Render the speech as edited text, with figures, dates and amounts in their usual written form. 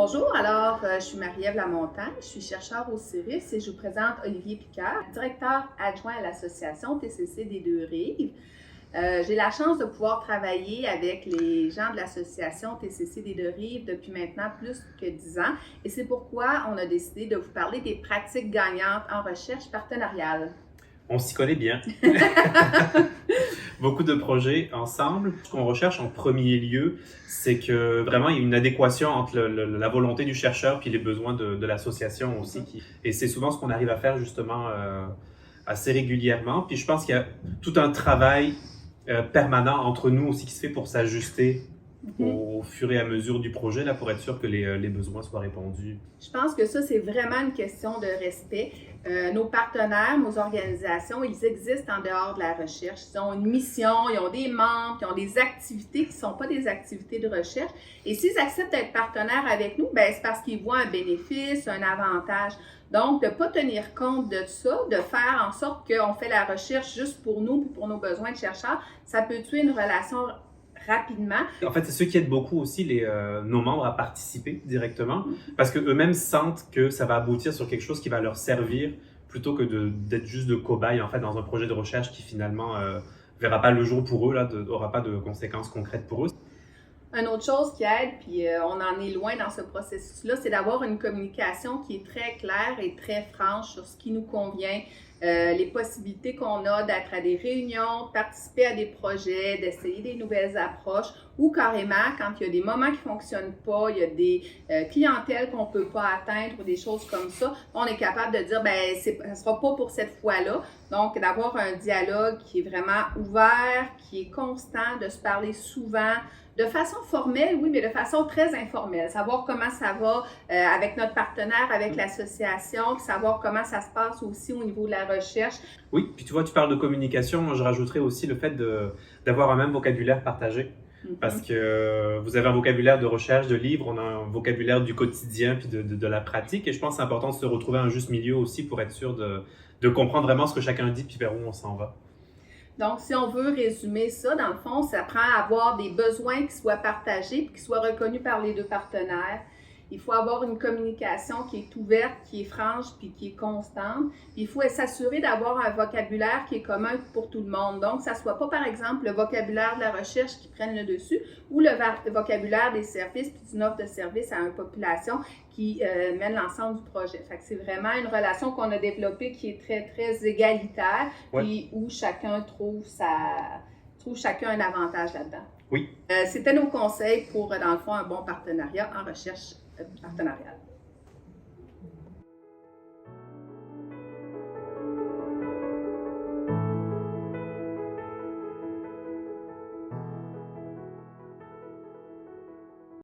Bonjour, alors je suis Marie-Ève Lamontagne, je suis chercheure au CIRIS et je vous présente Olivier Picard, directeur adjoint à l'association TCC des Deux-Rives. J'ai la chance de pouvoir travailler avec les gens de l'association TCC des Deux-Rives depuis maintenant plus que 10 ans et c'est pourquoi on a décidé de vous parler des pratiques gagnantes en recherche partenariale. On s'y connaît bien. Beaucoup de projets ensemble. Ce qu'on recherche en premier lieu, c'est que vraiment il y a une adéquation entre la volonté du chercheur puis les besoins de l'association aussi. Et c'est souvent ce qu'on arrive à faire justement assez régulièrement. Puis je pense qu'il y a tout un travail permanent entre nous aussi qui se fait pour s'ajuster au fur et à mesure du projet là, pour être sûr que les besoins soient répondus. Je pense que ça, c'est vraiment une question de respect. Nos partenaires, nos organisations, ils existent en dehors de la recherche. Ils ont une mission, ils ont des membres, ils ont des activités qui ne sont pas des activités de recherche. Et s'ils acceptent d'être partenaires avec nous, ben, c'est parce qu'ils voient un bénéfice, un avantage. Donc, de ne pas tenir compte de ça, de faire en sorte qu'on fait la recherche juste pour nous, pour nos besoins de chercheurs, ça peut tuer une relation rapidement. En fait, c'est ceux qui aident beaucoup aussi nos membres à participer directement parce qu'eux-mêmes sentent que ça va aboutir sur quelque chose qui va leur servir plutôt que d'être juste de cobayes en fait, dans un projet de recherche qui finalement verra pas le jour pour eux, n'aura pas de conséquences concrètes pour eux. Une autre chose qui aide, puis on en est loin dans ce processus-là, c'est d'avoir une communication qui est très claire et très franche sur ce qui nous convient, les possibilités qu'on a d'être à des réunions, de participer à des projets, d'essayer des nouvelles approches ou carrément, quand il y a des moments qui ne fonctionnent pas, il y a des clientèles qu'on ne peut pas atteindre ou des choses comme ça, on est capable de dire, ben ça ne sera pas pour cette fois-là. Donc, d'avoir un dialogue qui est vraiment ouvert, qui est constant, de se parler souvent, de façon formelle, oui, mais de façon très informelle. Savoir comment ça va avec notre partenaire, avec l'association, puis savoir comment ça se passe aussi au niveau de la recherche. Oui, puis tu vois, tu parles de communication, je rajouterais aussi le fait d'avoir un même vocabulaire partagé. Parce que vous avez un vocabulaire de recherche, de livres, on a un vocabulaire du quotidien puis de la pratique. Et je pense que c'est important de se retrouver un juste milieu aussi pour être sûr de comprendre vraiment ce que chacun dit puis vers où on s'en va. Donc, si on veut résumer ça, dans le fond, ça prend à avoir des besoins qui soient partagés et qui soient reconnus par les deux partenaires. Il faut avoir une communication qui est ouverte, qui est franche puis qui est constante. Puis il faut s'assurer d'avoir un vocabulaire qui est commun pour tout le monde. Donc, ça ne soit pas, par exemple, le vocabulaire de la recherche qui prenne le dessus ou le vocabulaire des services puis d'une offre de service à une population qui mène l'ensemble du projet. Fait que c'est vraiment une relation qu'on a développée qui est très, très égalitaire puis où chacun trouve chacun un avantage là-dedans. Oui. C'était nos conseils pour, dans le fond, un bon partenariat en recherche partenariale.